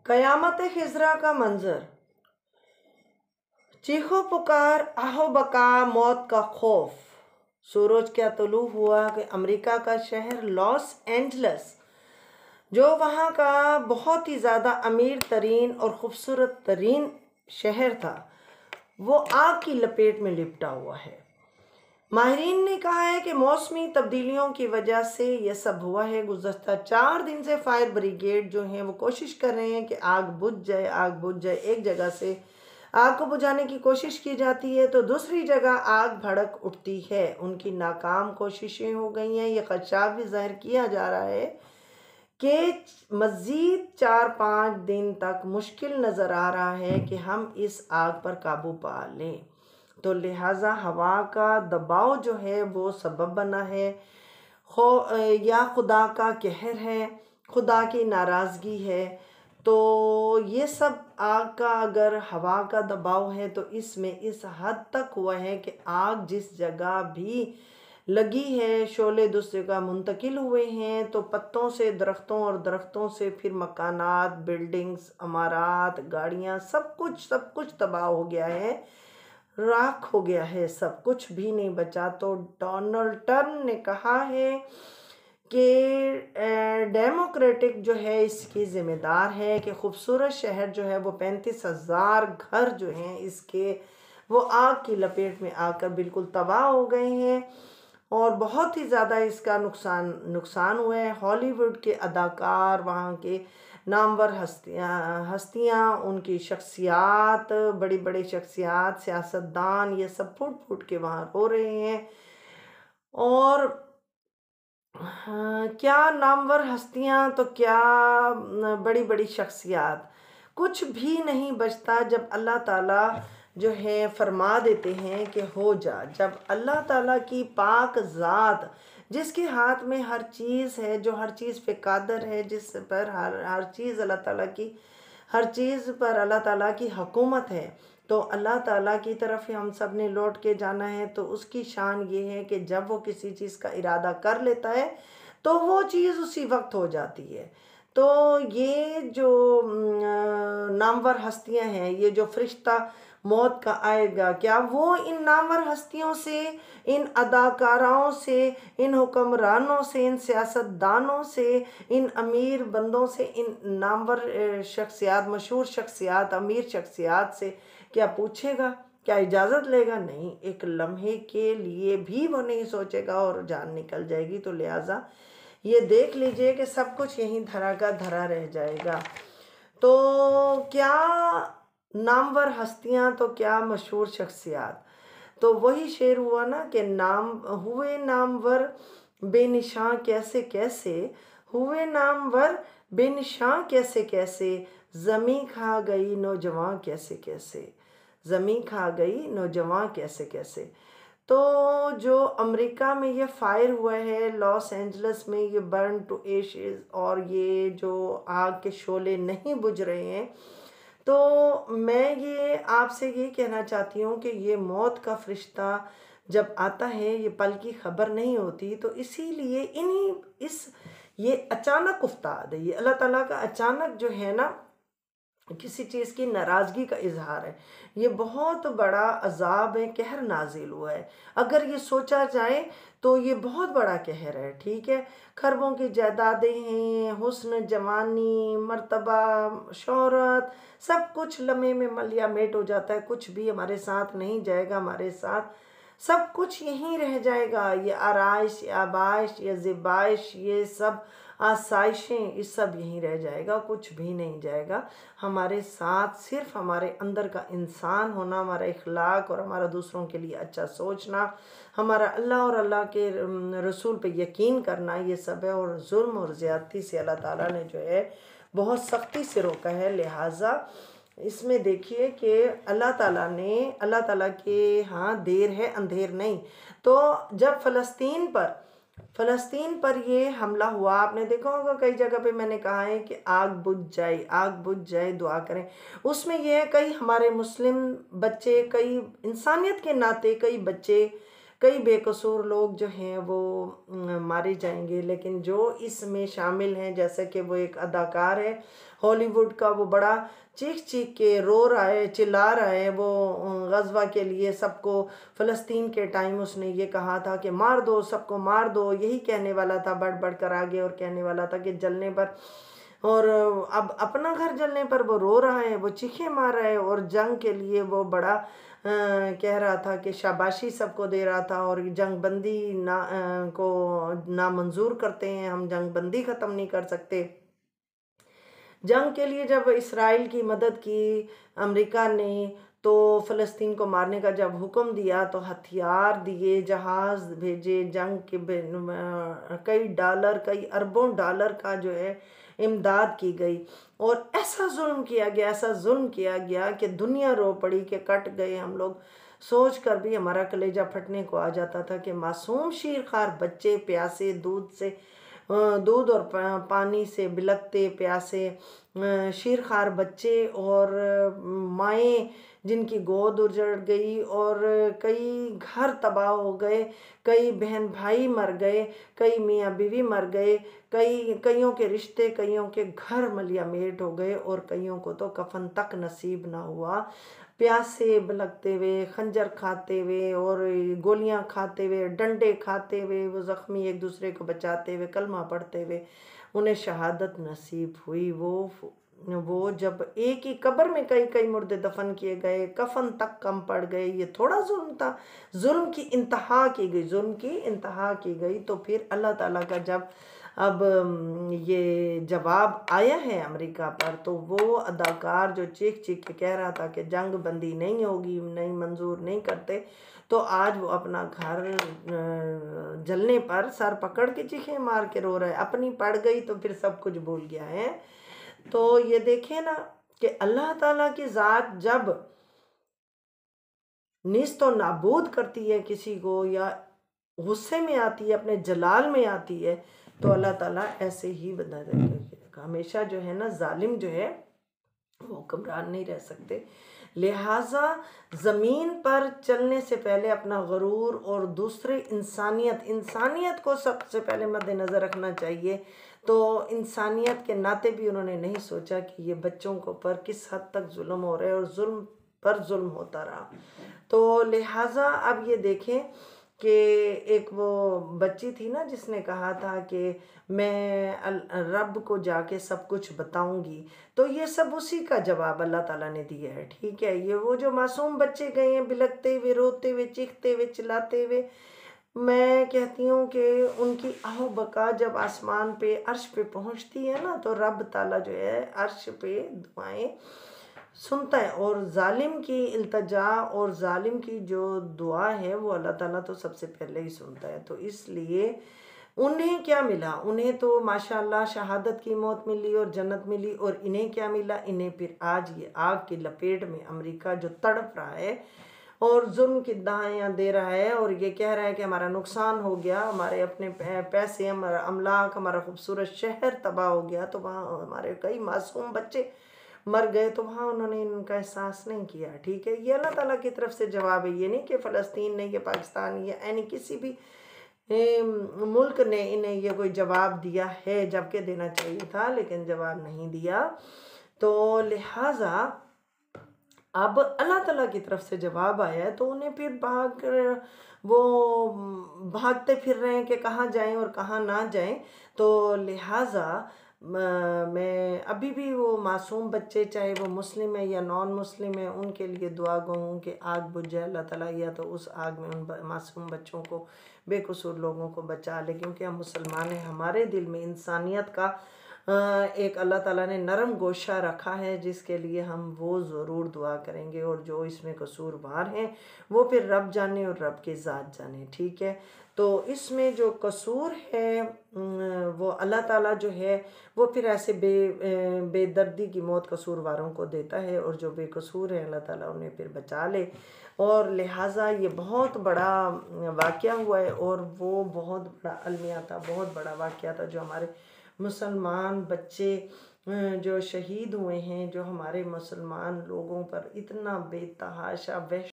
कयामत खिज़रा का मंजर, चीखो पुकार, आहो बका, मौत का खौफ। सूरज क्या तुलू हुआ कि अमेरिका का शहर लॉस एंजलस, जो वहाँ का बहुत ही ज़्यादा अमीर तरीन और ख़ूबसूरत तरीन शहर था, वो आग की लपेट में लिपटा हुआ है। माहिरीन ने कहा है कि मौसमी तब्दीलियों की वजह से यह सब हुआ है। गुज़श्ता 4 दिन से फायर ब्रिगेड जो हैं वो कोशिश कर रहे हैं कि आग बुझ जाए, आग बुझ जाए। एक जगह से आग को बुझाने की कोशिश की जाती है तो दूसरी जगह आग भड़क उठती है। उनकी नाकाम कोशिशें हो गई हैं। ये खदशात भी ज़ाहिर किया जा रहा है कि मज़ीद 4-5 दिन तक मुश्किल नज़र आ रहा है कि हम इस आग पर काबू पा लें। तो लिहाजा हवा का दबाव जो है वो सबब बना है, या खुदा का कहर है, खुदा की नाराज़गी है। तो ये सब आग का, अगर हवा का दबाव है तो इसमें इस हद तक हुआ है कि आग जिस जगह भी लगी है, शोले दूसरे जगह मुंतकिल हुए हैं। तो पत्तों से दरख्तों और दरख्तों से फिर मकानात, बिल्डिंग्स, इमारात, गाड़ियाँ, सब कुछ तबाह हो गया है, राख हो गया है, सब कुछ भी नहीं बचा। तो डोनाल्ड ट्रम्प ने कहा है कि डेमोक्रेटिक जो है इसकी ज़िम्मेदार है कि खूबसूरत शहर जो है वो 35,000 घर जो हैं इसके, वो आग की लपेट में आकर बिल्कुल तबाह हो गए हैं और बहुत ही ज़्यादा इसका नुकसान हुआ है। हॉलीवुड के अदाकार, वहाँ के नामवर हस्तियाँ, उनकी शख्सियात, बड़ी बड़ी शख्सियात, सियासतदान, ये सब फूट फूट के वहाँ रो रहे हैं। और हाँ, क्या नामवर हस्तियाँ, तो क्या बड़ी बड़ी शख्सियात, कुछ भी नहीं बचता जब अल्लाह ताला जो है फरमा देते हैं कि हो जा। जब अल्लाह ताला की पाक ज़ात, जिसके हाथ में हर चीज़ है, जो हर चीज़ पे कादर है, जिस पर हर चीज़ अल्लाह ताला की, हर चीज़ पर अल्लाह ताला की हुकूमत है, तो अल्लाह ताला की तरफ ही हम सब ने लौट के जाना है। तो उसकी शान ये है कि जब वो किसी चीज़ का इरादा कर लेता है तो वो चीज़ उसी वक्त हो जाती है। तो ये जो नामवर हस्तियां हैं, ये जो फरिश्ता मौत का आएगा, क्या वो इन नामवर हस्तियों से, इन अदाकाराओं से, इन हुक्मरानों से, इन सियासतदानों से, इन अमीर बंदों से, इन नामवर शख्सियात, मशहूर शख्सियात, अमीर शख्सियात से क्या पूछेगा? क्या इजाज़त लेगा? नहीं, एक लम्हे के लिए भी वो नहीं सोचेगा और जान निकल जाएगी। तो लिहाजा ये देख लीजिए कि सब कुछ यहीं धरा का धरा रह जाएगा। तो क्या नामवर हस्तियां, तो क्या मशहूर शख्सियात। तो वही शेर हुआ ना कि नाम हुए नामवर बेनिशां कैसे कैसे, हुए नामवर बेनिशां कैसे कैसे, ज़मी खा गई नौजवान कैसे कैसे, ज़मी खा गई नौजवान कैसे कैसे। तो जो अमेरिका में ये फायर हुआ है, लॉस एंजल्स में, ये बर्न टू एशेज़, और ये जो आग के शोले नहीं बुझ रहे हैं, तो मैं ये आपसे ये कहना चाहती हूँ कि ये मौत का फरिश्ता जब आता है, ये पल की खबर नहीं होती। तो इसीलिए ये अचानक उफ्ताद है, ये अल्लाह ताला का अचानक जो है ना, किसी चीज़ की नाराज़गी का इजहार है। ये बहुत बड़ा अजाब है, कहर नाजिल हुआ है। अगर ये सोचा जाए तो ये बहुत बड़ा कहर है, ठीक है। खरबों की जायदादें हैं, हुस्न, जवानी, मर्तबा, शोहरत, सब कुछ लम्हे में मलिया मेट हो जाता है। कुछ भी हमारे साथ नहीं जाएगा, हमारे साथ सब कुछ यहीं रह जाएगा। ये आराइश, ये आबाइश, ये ज़िबाइश, ये सब आसाइशें, ये सब यहीं रह जाएगा, कुछ भी नहीं जाएगा। हमारे साथ सिर्फ हमारे अंदर का इंसान होना, हमारा इखलाक और हमारा दूसरों के लिए अच्छा सोचना, हमारा अल्लाह और अल्लाह के रसूल पे यकीन करना, ये सब है। और जुल्म और ज़्यादती से अल्लाह ताला ने जो है बहुत सख्ती से रोका है। लिहाजा इसमें देखिए कि अल्लाह ताला के हाँ देर है, अंधेर नहीं। तो जब फ़लस्तीन पर ये हमला हुआ, आपने देखा होगा कई जगह पे मैंने कहा है कि आग बुझ जाए, आग बुझ जाए, दुआ करें। उसमें ये है, कई हमारे मुस्लिम बच्चे, कई इंसानियत के नाते कई बच्चे, कई बेकसूर लोग जो हैं वो मारे जाएंगे। लेकिन जो इसमें शामिल हैं, जैसे कि वो एक अदाकार है हॉलीवुड का, वो बड़ा चीख चीख के रो रहा है, चिल्ला रहा है, वो गज़वा के लिए सबको, फ़लस्तीन के टाइम उसने ये कहा था कि मार दो, सबको मार दो, यही कहने वाला था बढ़ बढ़ कर आगे, और कहने वाला था कि जलने पर, और अब अपना घर जलने पर वो रो रहा है, वो चीखें मार रहा है, और जंग के लिए वो बड़ा कह रहा था कि शाबाशी सबको दे रहा था, और जंग बंदी को नामंजूर करते हैं, हम जंग बंदी ख़त्म नहीं कर सकते। जंग के लिए जब इसराइल की मदद की अमेरिका ने, तो फ़लस्तीन को मारने का जब हुक्म दिया तो हथियार दिए, जहाज़ भेजे, जंग के कई डॉलर, कई अरबों डॉलर का जो है इमदाद की गई, और ऐसा जुल्म किया गया, ऐसा जुल्म किया गया कि दुनिया रो पड़ी, कि कट गए हम लोग। सोच कर भी हमारा कलेजा फटने को आ जाता था कि मासूम शीरखार बच्चे प्यासे, दूध और पानी से बिलखते प्यासे शीरखार बच्चे, और माएँ जिनकी गोद उजड़ गई, और कई घर तबाह हो गए, कई बहन भाई मर गए, कई मियाँ बीवी मर गए, कईयों के रिश्ते, कईयों के घर मलिया मेट हो गए, और कईयों को तो कफन तक नसीब ना हुआ। प्यासे बिलखते हुए, खंजर खाते हुए, और गोलियां खाते हुए, डंडे खाते हुए, वो ज़ख्मी एक दूसरे को बचाते हुए, कलमा पढ़ते हुए उन्हें शहादत नसीब हुई। वो जब एक ही कब्र में कई कई मुर्दे दफन किए गए, कफन तक कम पड़ गए, ये थोड़ा जुल्म था। जुल्म की इंतहा की गई, जुल्म की इंतहा की गई। तो फिर अल्लाह ताला का जब अब ये जवाब आया है अमेरिका पर, तो वो अदाकार जो चीख चीख के कह रहा था कि जंग बंदी नहीं होगी, नहीं मंजूर नहीं करते, तो आज वो अपना घर जलने पर सर पकड़ के चीखें मार के रो रहा है। अपनी पड़ गई तो फिर सब कुछ भूल गया है। तो ये देखें ना कि अल्लाह ताला की ज़ात जब नीस्तो नाबूद करती है किसी को, या गुस्से में आती है, अपने जलाल में आती है, तो अल्लाह ताला ऐसे ही बना देगा। हमेशा जो है ना, जालिम जो है वो हुक्मरान नहीं रह सकते। लिहाजा ज़मीन पर चलने से पहले अपना गरूर और दूसरे इंसानियत को सबसे पहले मद्देनज़र रखना चाहिए। तो इंसानियत के नाते भी उन्होंने नहीं सोचा कि ये बच्चों को पर किस हद तक जुल्म हो रहा है, और जुल्म पर जुल्म होता रहा। तो लिहाजा अब ये देखें कि एक वो बच्ची थी ना जिसने कहा था कि मैं रब को जाके सब कुछ बताऊंगी, तो ये सब उसी का जवाब अल्लाह ताला ने दिया है। ठीक है, ये वो जो मासूम बच्चे गए हैं बिलखते हुए, रोते हुए, चीखते हुए, चिल्लाते हुए, मैं कहती हूँ कि उनकी आहो बका जब आसमान पे अर्श पे पहुँचती है ना, तो रब ताला जो है अर्श पे दुआएं सुनता है, और जालिम की इल्तजा और जालिम की जो दुआ है वो अल्लाह ताला तो सबसे पहले ही सुनता है। तो इसलिए उन्हें क्या मिला, उन्हें तो माशाअल्लाह शहादत की मौत मिली और जन्नत मिली, और इन्हें क्या मिला, इन्हें फिर आज ये आग की लपेट में अमेरिका जो तड़प रहा है और जुल्म की दहाइयाँ दे रहा है, और ये कह रहा है कि हमारा नुकसान हो गया, हमारे अपने पैसे, हमारा अमलाक, हमारा खूबसूरत शहर तबाह हो गया, तो वहाँ हमारे कई मासूम बच्चे मर गए, तो वहाँ उन्होंने इनका एहसास नहीं किया। ठीक है, ये अल्लाह ताला की तरफ से जवाब है। ये नहीं कि फ़लस्तीन ने, ये पाकिस्तान या यानी किसी भी मुल्क ने इन्हें ये कोई जवाब दिया है, जबकि देना चाहिए था, लेकिन जवाब नहीं दिया। तो लिहाजा अब अल्लाह ताला की तरफ से जवाब आया है, तो उन्हें फिर वो भागते फिर रहे हैं कि कहाँ जाएं और कहाँ ना जाएं। तो लिहाजा मैं अभी भी वो मासूम बच्चे, चाहे वो मुस्लिम है या नॉन मुस्लिम है, उनके लिए दुआ गो हूँ कि आग बुझ जाए अल्लाह ताला, या तो उस आग में उन मासूम बच्चों को, बेकसूर लोगों को बचा ले, क्योंकि हम मुसलमान हैं। हमारे दिल में इंसानियत का एक अल्लाह ताला ने नरम गोशा रखा है, जिसके लिए हम वो ज़रूर दुआ करेंगे, और जो इसमें कसूरवार हैं वो फिर रब जाने और रब की ज़ात जाने। ठीक है, तो इसमें जो कसूर है वो अल्लाह ताला जो है वो फिर ऐसे बेदर्दी की मौत कसूरवारों को देता है, और जो बेकसूर है अल्लाह ताला उन्हें फिर बचा ले। और लिहाजा ये बहुत बड़ा वाक़या हुआ है, और वो बहुत बड़ा अलमिया था, बहुत बड़ा वाक़या था, जो हमारे मुसलमान बच्चे जो शहीद हुए हैं, जो हमारे मुसलमान लोगों पर इतना बेतहाशा